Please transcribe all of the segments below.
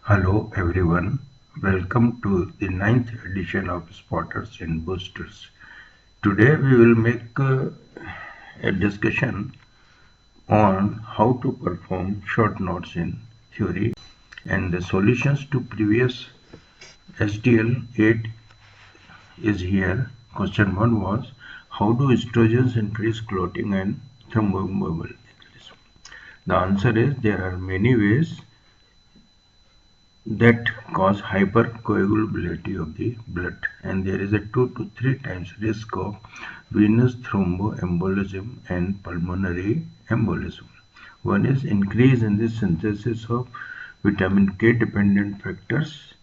Hello everyone, welcome to the ninth edition of Spotters and Boosters. Today we will make a discussion on how to perform short notes in theory and the solutions to previous SDL 8 is here. Question 1 was how do estrogens increase clotting and thromboembolism? The answer is there are many ways that cause hypercoagulability of the blood, and there is a 2 to 3 times risk of venous thromboembolism and pulmonary embolism. One is increase in the synthesis of vitamin K dependent factors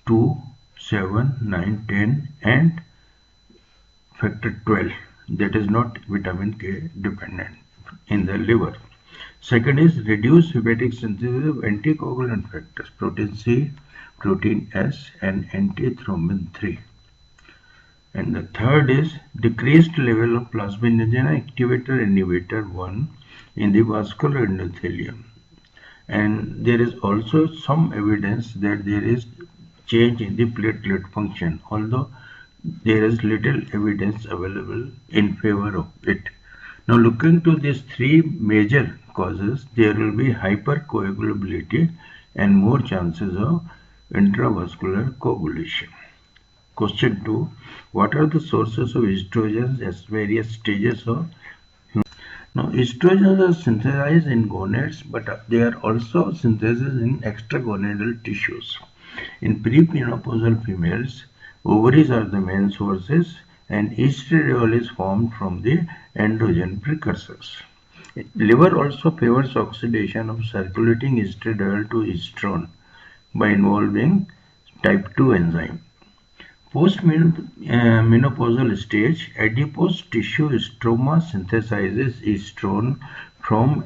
2, 7, 9, 10 and factor 12 that is not vitamin K dependent in the liver. Second is reduced hepatic synthesis of anticoagulant factors, protein C, protein S, and antithrombin 3. And the third is decreased level of plasminogen activator inhibitor 1 in the vascular endothelium. And there is also some evidence that there is change in the platelet function, although there is little evidence available in favor of it. Now looking to these three major causes, there will be hypercoagulability and more chances of intravascular coagulation. Question 2. What are the sources of estrogens at various stages of human? Now estrogens are synthesized in gonads, but they are also synthesized in extragonadal tissues. In premenopausal females, ovaries are the main sources and estradiol is formed from the androgen precursors. Liver also favors oxidation of circulating estradiol to estrone by involving type 2 enzyme. Post-menopausal stage, adipose tissue stroma synthesizes estrone from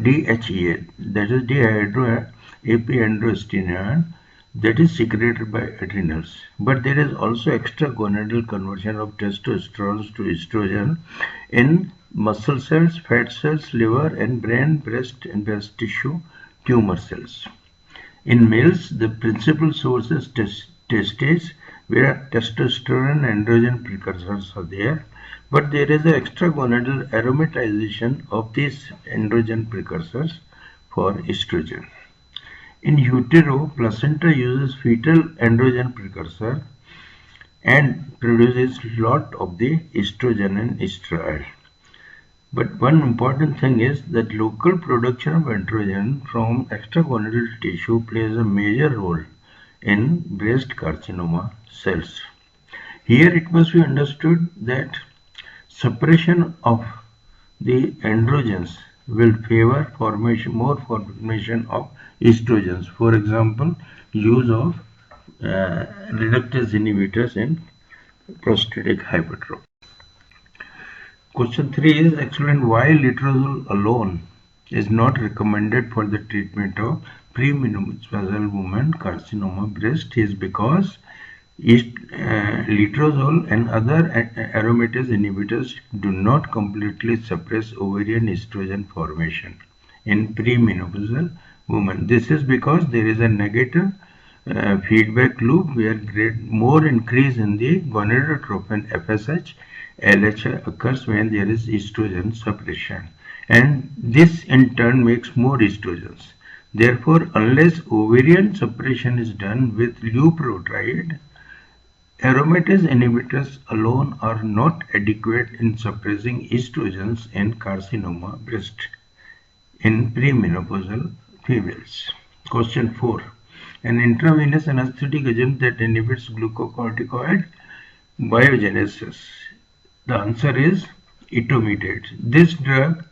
DHEA, that is dihydroepiandrosterone, that is secreted by adrenals. But there is also extragonadal conversion of testosterone to estrogen in muscle cells, fat cells, liver, and brain, breast, and breast tissue tumor cells. In males, the principal source is testes, where testosterone and androgen precursors are there, but there is an extragonadal aromatization of these androgen precursors for estrogen. In utero, placenta uses fetal androgen precursor and produces lot of the estrogen and estradiol. But one important thing is that local production of androgen from extragonadal tissue plays a major role in breast carcinoma cells. Here it must be understood that suppression of the androgens will favor more formation of estrogens. For example, use of reductase inhibitors in prostatic hypertrophy. Question 3 is explain why letrozole alone is not recommended for the treatment of premenopausal woman carcinoma breast is because letrozole and other aromatase inhibitors do not completely suppress ovarian estrogen formation in premenopausal women. This is because there is a negative feedback loop where more increase in the gonadotropin FSH LH occurs when there is estrogen suppression, and this in turn makes more estrogens. Therefore, unless ovarian suppression is done with leuprotide, aromatase inhibitors alone are not adequate in suppressing estrogens in carcinoma breast in premenopausal females. Question 4. An intravenous anesthetic agent that inhibits glucocorticoid biogenesis. The answer is etomidate. This drug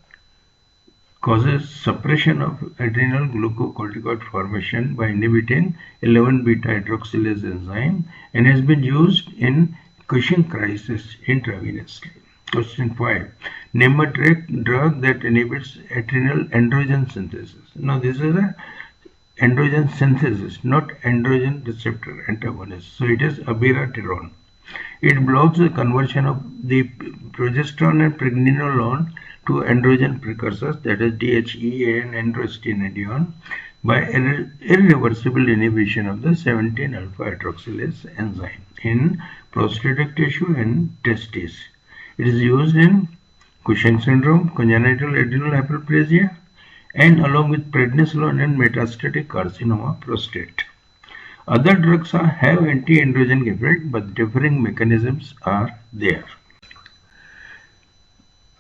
causes suppression of adrenal glucocorticoid formation by inhibiting 11-beta hydroxylase enzyme and has been used in Cushing crisis intravenously. Question 5. Name a drug that inhibits adrenal androgen synthesis. Now this is a androgen synthesis, not androgen receptor antagonist. So it is abiraterone. It blocks the conversion of the progesterone and pregnenolone to androgen precursors, that is DHEA and androstenedione. by irreversible inhibition of the 17-alpha hydroxylase enzyme in prostatic tissue and testes. It is used in Cushing syndrome, congenital adrenal hyperplasia, and along with prednisolone and metastatic carcinoma prostate. Other drugs have anti-androgenic effect, but differing mechanisms are there.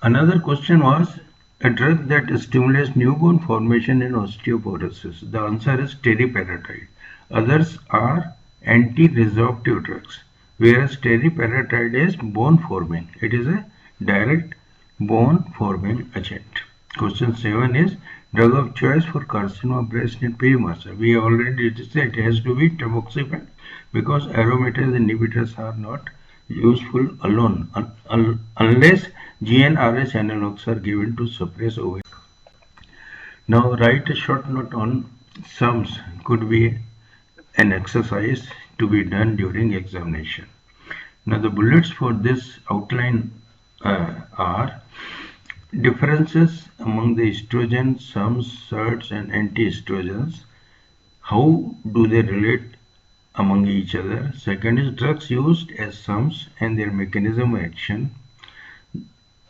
Another question was a drug that stimulates new bone formation in osteoporosis. The answer is teriparatide. Others are anti-resorptive drugs, whereas teriparatide is bone forming. It is a direct bone forming agent. Question 7 is drug of choice for carcinoma breast and PMSA. We already said it has to be tamoxifen because aromatase inhibitors are not useful alone unless GnRH analogs are given to suppress OA. Now write a short note on sums could be an exercise to be done during examination. Now the bullets for this outline are differences among the estrogen, sums, SERTs and anti-estrogens. How do they relate among each other? Second is drugs used as sums and their mechanism of action.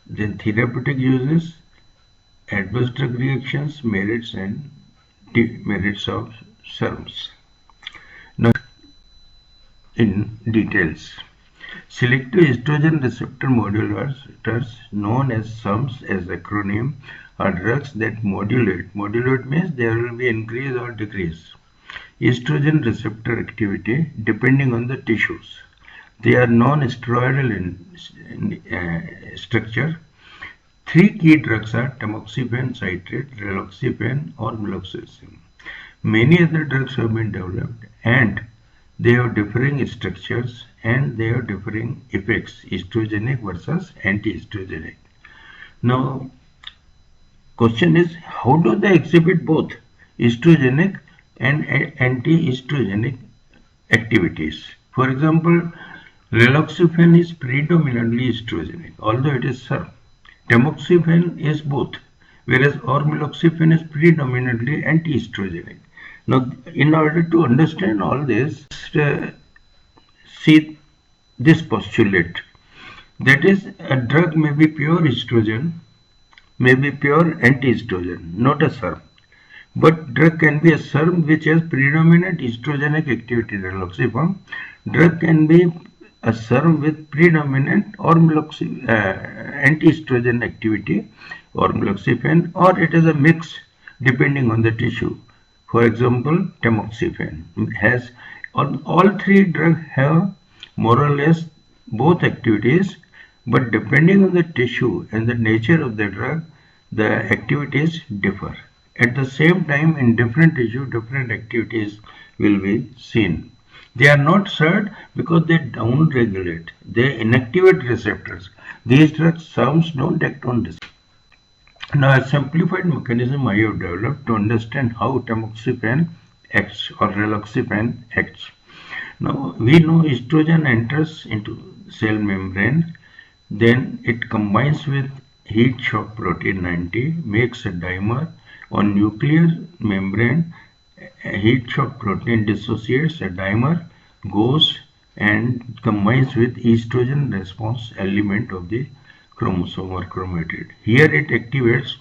Then therapeutic uses, adverse drug reactions, merits and demerits of SERMs. Now in details. Selective estrogen receptor modulators, known as SERMs as acronym, are drugs that modulate means there will be increase or decrease estrogen receptor activity depending on the tissues. They are non-steroidal in structure. Three key drugs are tamoxifen, citrate, raloxifene or meloxicam. Many other drugs have been developed and they have differing structures and they have differing effects, estrogenic versus anti-estrogenic. Now, question is, how do they exhibit both estrogenic and anti-estrogenic activities? For example, raloxifene is predominantly estrogenic, although it is SERM. Tamoxifen is both, whereas ormeloxifene is predominantly anti-estrogenic. Now, in order to understand all this, see this postulate. That is, a drug may be pure estrogen, may be pure anti-estrogen, not a SERM. But drug can be a SERM which has predominant estrogenic activity, raloxifene. Drug can be a SERM with predominant anti-estrogen activity, ormeloxifene, or it is a mix depending on the tissue. For example, tamoxifen has all three drugs have more or less both activities, but depending on the tissue and the nature of the drug, the activities differ. At the same time, in different tissue, different activities will be seen. They are not SERT because they downregulate. They inactivate receptors. These drugs SERMs don't act on receptors. Now, a simplified mechanism I have developed to understand how tamoxifen acts or raloxifene acts. Now, we know estrogen enters into cell membrane, then it combines with heat shock protein 90, makes a dimer. On nuclear membrane, heat shock protein dissociates, a dimer goes and combines with estrogen response element of the chromosome or chromatid. Here it activates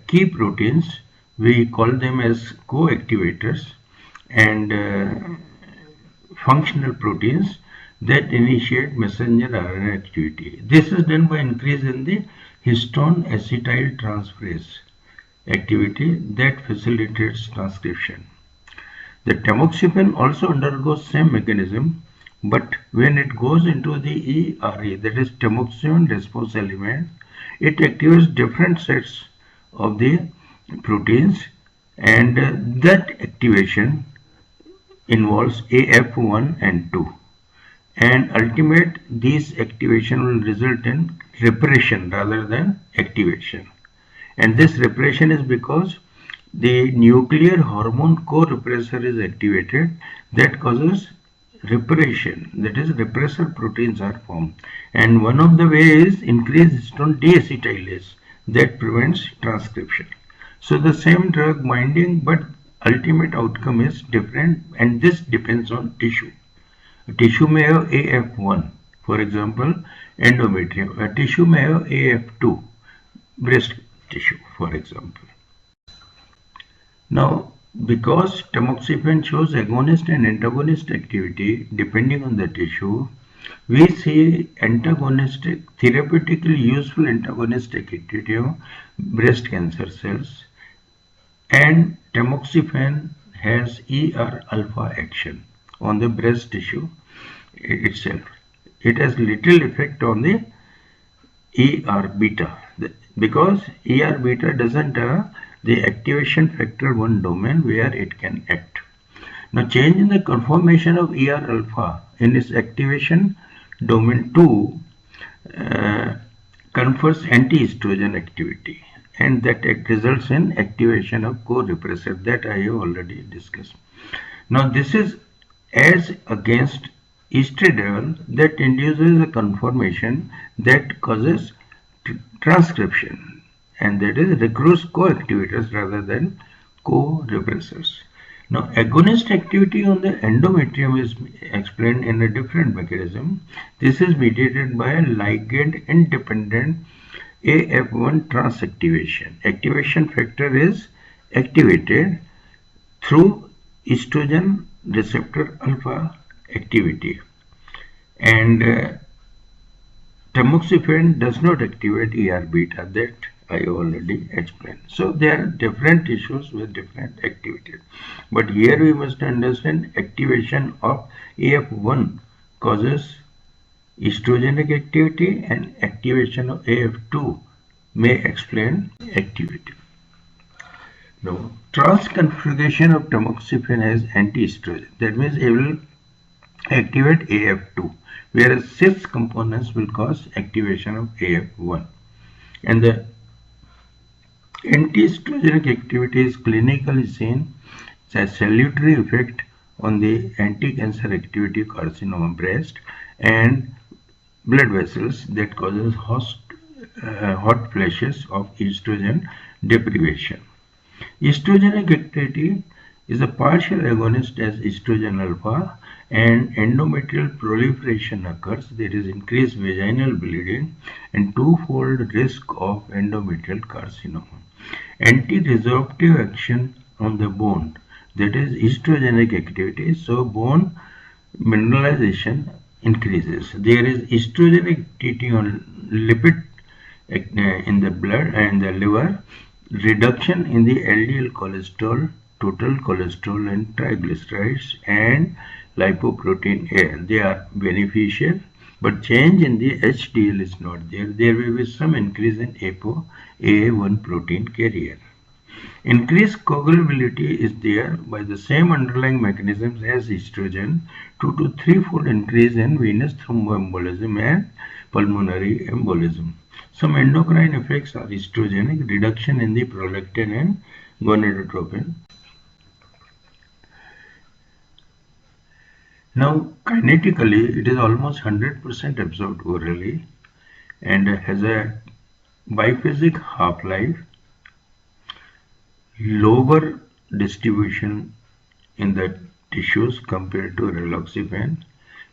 key proteins. We call them as co-activators and functional proteins that initiate messenger RNA activity. This is done by increase in the histone acetyl transferase activity that facilitates transcription. The tamoxifen also undergoes same mechanism, but when it goes into the ERE, that is tamoxifen response element, it activates different sets of the proteins, and that activation involves AF1 and 2. And ultimate, these activation will result in repression rather than activation. And this repression is because the nuclear hormone co-repressor is activated that causes repression, that is repressor proteins are formed, and one of the ways is increased histone deacetylase that prevents transcription. So the same drug binding, but ultimate outcome is different, and this depends on tissue. A tissue may have AF1, for example, endometrium. A tissue may have AF2, breast tissue, for example. Now, because tamoxifen shows agonist and antagonist activity depending on the tissue, we see antagonistic, therapeutically useful antagonistic activity of breast cancer cells, and tamoxifen has ER alpha action on the breast tissue itself. It has little effect on the ER beta because ER beta doesn't have the activation factor 1 domain where it can act. Now, change in the conformation of ER alpha in its activation domain 2 confers anti-estrogen activity, and that results in activation of co-repressor that I have already discussed. Now, this is as against estradiol that induces a conformation that causes transcription, and that is recruits co-activators rather than co-repressors. Now, agonist activity on the endometrium is explained in a different mechanism. This is mediated by a ligand-independent AF1 transactivation. Activation factor is activated through estrogen receptor alpha activity, and tamoxifen does not activate ER beta, that I already explained. So there are different tissues with different activities, but here we must understand activation of AF1 causes estrogenic activity, and activation of AF2 may explain activity. Now, transconfiguration of tamoxifen as anti-estrogen, that means it will activate AF2, whereas cis components will cause activation of AF1. And the anti-estrogenic activity is clinically seen as salutary effect on the anti-cancer activity of carcinoma breast and blood vessels that causes hot flashes of estrogen deprivation. Estrogenic activity is a partial agonist as estrogen alpha, and endometrial proliferation occurs. There is increased vaginal bleeding and twofold risk of endometrial carcinoma. Anti-resorptive action on the bone, that is estrogenic activity, so bone mineralization increases. There is estrogenic activity on lipid in the blood and the liver, reduction in the LDL cholesterol, total cholesterol and triglycerides, and lipoprotein A. They are beneficial, but change in the HDL is not there. There will be some increase in APO-A1 protein carrier. Increased coagulability is there by the same underlying mechanisms as estrogen, 2 to 3-fold increase in venous thromboembolism and pulmonary embolism. Some endocrine effects are estrogenic, reduction in the prolactin and gonadotropin. Now, kinetically, it is almost 100% absorbed orally and has a biphasic half-life, lower distribution in the tissues compared to raloxifene.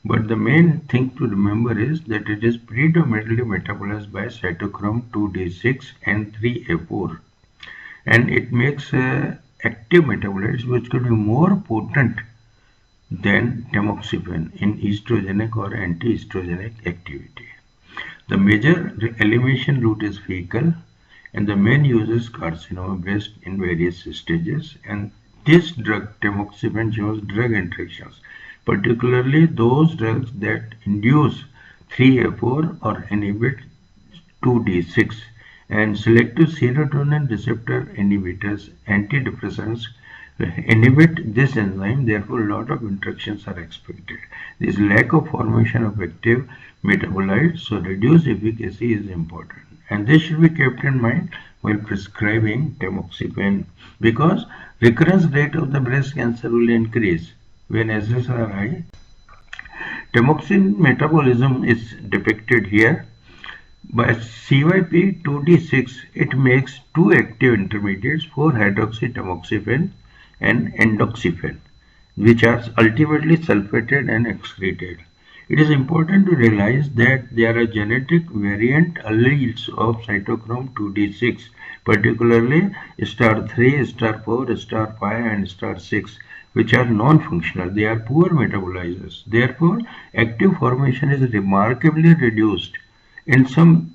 But the main thing to remember is that it is predominantly metabolized by cytochrome 2d6 and 3a4, and it makes active metabolites which could be more potent than tamoxifen in estrogenic or anti-estrogenic activity. The major elimination route is fecal, and the main use is carcinoma breast in various stages, and this drug tamoxifen shows drug interactions, particularly those drugs that induce 3a4 or inhibit 2d6, and selective serotonin receptor inhibitors, antidepressants, inhibit this enzyme. Therefore, a lot of interactions are expected. There is lack of formation of active metabolites, so reduced efficacy is important, and this should be kept in mind while prescribing tamoxifen, because recurrence rate of the breast cancer will increase when SS are high. Tamoxifen metabolism is depicted here. By CYP2D6, it makes two active intermediates, 4-hydroxytamoxifen and endoxifen, which are ultimately sulfated and excreted. It is important to realize that there are genetic variant alleles of cytochrome 2d6, particularly star 3, star 4, star 5, and star 6, which are non-functional. They are poor metabolizers. Therefore, active formation is remarkably reduced in some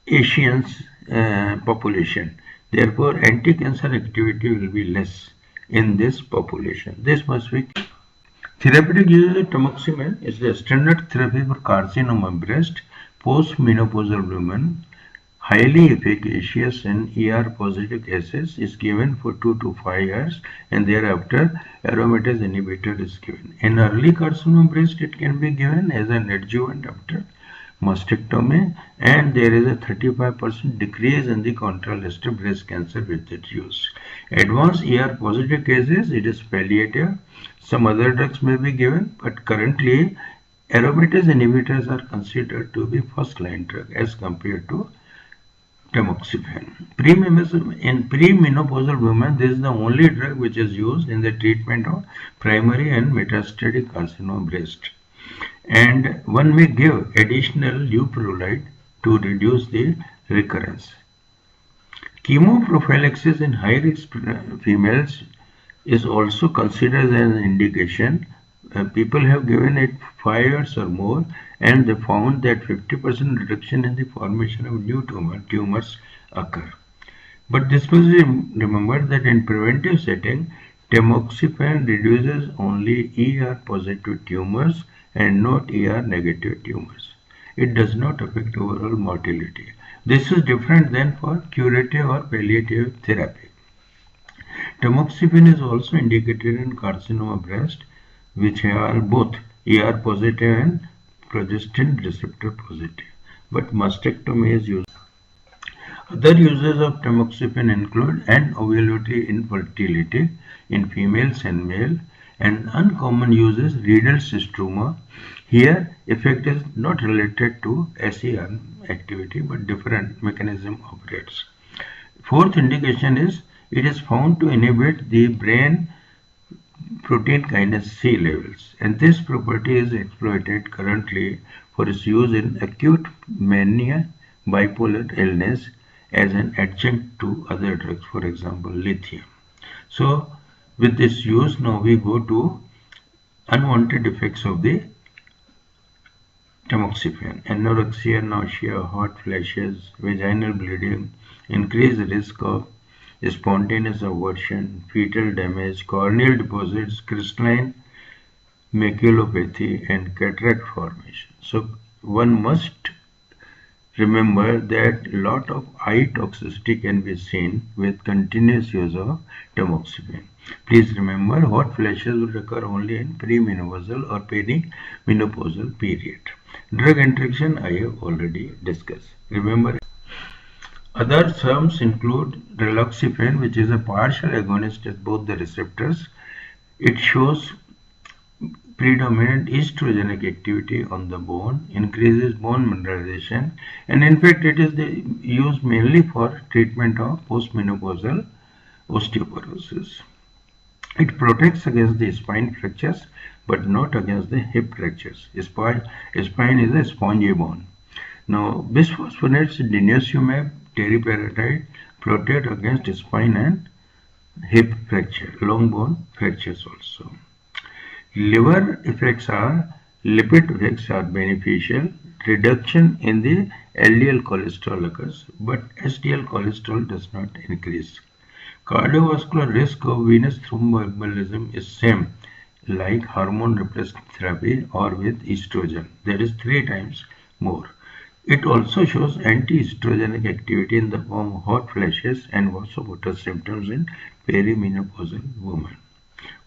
Asian population. Therefore, anti-cancer activity will be less in this population. This must be therapeutic use of tamoxifen is the standard therapy for carcinoma breast, post-menopausal women, highly efficacious in ER-positive cases, is given for 2 to 5 years, and thereafter aromatase inhibitor is given. In early carcinoma breast, it can be given as an adjuvant after mastectomy, and there is a 35% decrease in the contralateral breast cancer with its use. Advanced ER-positive cases, it is palliative. Some other drugs may be given, but currently aromatase inhibitors are considered to be first-line drug as compared to tamoxifen. In premenopausal women, this is the only drug which is used in the treatment of primary and metastatic carcinoma breast. And one may give additional leuprolide to reduce the recurrence. Chemoprophylaxis in high-risk females is also considered as an indication. People have given it 5 years or more, and they found that 50% reduction in the formation of new tumors occur. But this must be remembered that in preventive setting, tamoxifen reduces only ER-positive tumors and not ER-negative tumors. It does not affect overall mortality. This is different than for curative or palliative therapy. Tamoxifen is also indicated in carcinoma breast, which are both ER-positive and progestin receptor positive, but mastectomy is used. Other uses of tamoxifen include anovulatory infertility in females and male, and uncommon uses renal struma. Here, effect is not related to SER activity, but different mechanism operates. Fourth indication is it is found to inhibit the brain protein kinase C levels, and this property is exploited currently for its use in acute mania, bipolar illness as an adjunct to other drugs, for example, lithium. So, with this use, now we go to unwanted effects of the tamoxifen: anorexia, nausea, hot flashes, vaginal bleeding, increased risk of spontaneous abortion, fetal damage, corneal deposits, crystalline maculopathy, and cataract formation. So one must remember that a lot of eye toxicity can be seen with continuous use of tamoxifen. Please remember, hot flashes will occur only in premenopausal or perimenopausal period. Drug interaction I have already discussed. Remember, other terms include raloxifene, which is a partial agonist at both the receptors. It shows predominant estrogenic activity on the bone, increases bone mineralization, and in fact it is used mainly for treatment of postmenopausal osteoporosis. It protects against the spine fractures but not against the hip fractures. Spine is a spongy bone. Now, bisphosphonates, denosumab, teriparatide protect against spine and hip fracture, long bone fractures also. Liver effects are, lipid effects are beneficial. Reduction in the LDL cholesterol occurs, but SDL cholesterol does not increase. Cardiovascular risk of venous thromboembolism is same like hormone replacement therapy or with estrogen, that is 3 times more. It also shows anti-estrogenic activity in the form of hot flashes and vasomotor symptoms in perimenopausal women.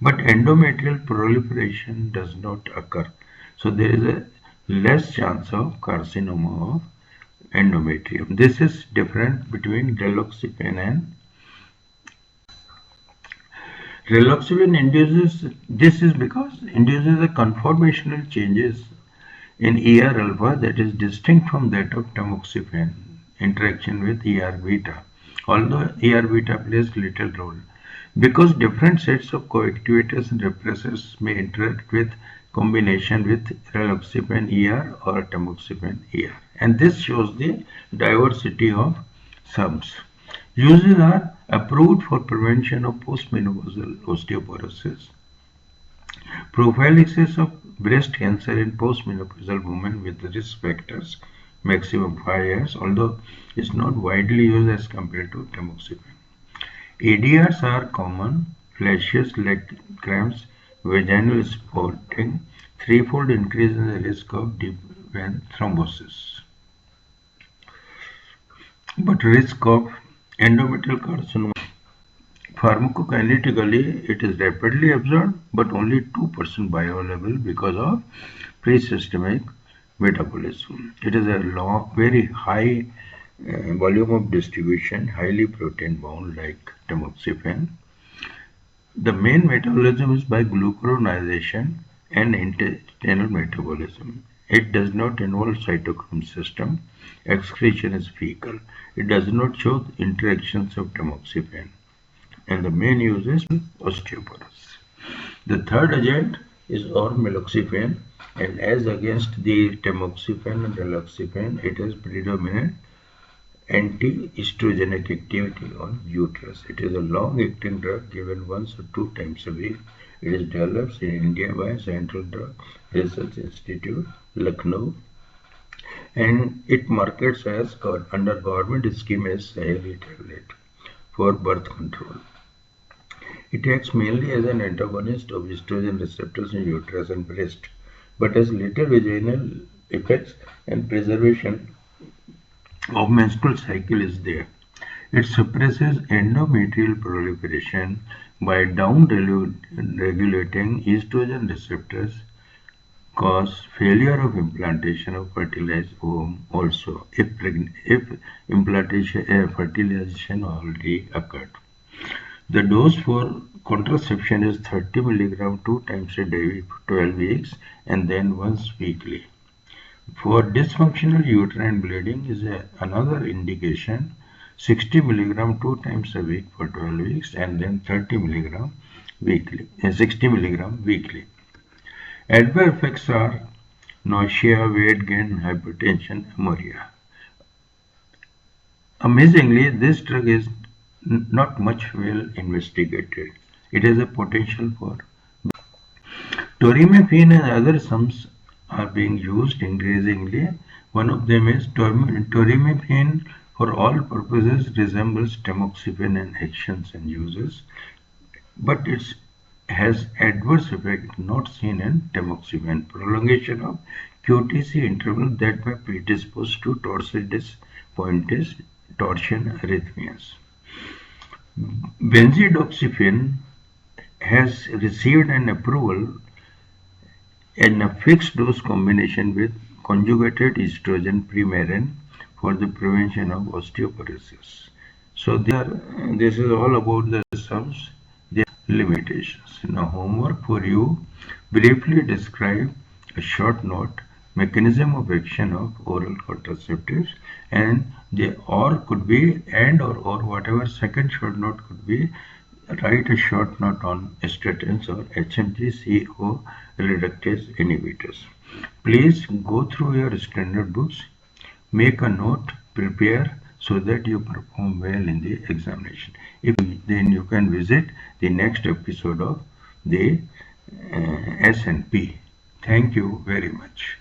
But endometrial proliferation does not occur. So there is a less chance of carcinoma of endometrium. This is different between raloxifene and raloxifene induces, this is because induces a conformational changes in ER alpha that is distinct from that of tamoxifen interaction with ER beta, although ER beta plays little role. Because different sets of coactivators and repressors may interact with combination with raloxifene ER or tamoxifen ER. And this shows the diversity of subs. Uses are approved for prevention of postmenopausal osteoporosis, prophylaxis of breast cancer in postmenopausal women with risk factors, maximum 5 years, although it's not widely used as compared to tamoxifen. ADRs are common: flashes, leg cramps, vaginal spotting, threefold increase in the risk of deep vein thrombosis. But risk of endometrial carcinoma. Pharmacokinetically, it is rapidly absorbed, but only 2% bioavailable because of pre-systemic metabolism. It is a very high volume of distribution, highly protein bound like tamoxifen. The main metabolism is by glucuronidation and intestinal metabolism. It does not involve cytochrome system. Excretion is fecal. It does not show interactions of tamoxifen. And the main use is osteoporosis. The third agent is ormeloxifene, and as against the tamoxifen and raloxifene, it has predominant anti-estrogenic activity on uterus. It is a long-acting drug given once or 2 times a week. It is developed in India by Central Drug Research Institute, Lucknow, and it markets as under government scheme as Saheli tablet for birth control. It acts mainly as an antagonist of estrogen receptors in uterus and breast, but has little vaginal effects, and preservation of menstrual cycle is there. It suppresses endometrial proliferation by down-regulating estrogen receptors, cause failure of implantation of fertilized ovum also if fertilization already occurred. The dose for contraception is 30 mg 2 times a day for 12 weeks and then once weekly. For dysfunctional uterine bleeding is another indication, 60 mg 2 times a week for 12 weeks and then 30 mg weekly, 60 mg weekly. Adverse effects are nausea, weight gain, hypertension, ameorrhea. Amazingly, this drug is not much well investigated. It has a potential for Torimepine and other sums are being used increasingly. One of them is torimepine for all purposes resembles tamoxifen in actions and uses, but it has adverse effect not seen in tamoxifen. Prolongation of QTC interval that may predispose to torsades pointis torsion arrhythmias. Benzodoxifene has received an approval in a fixed dose combination with conjugated estrogen Premarin for the prevention of osteoporosis. So this is all about the sums, their limitations. Now homework for you: briefly describe a short note mechanism of action of oral contraceptives, and the or could be and or whatever second short note could be. Write a short note on statins or HMG-CoA reductase inhibitors. Please go through your standard books, make a note, prepare so that you perform well in the examination. If then you can visit the next episode of the S&P. Thank you very much.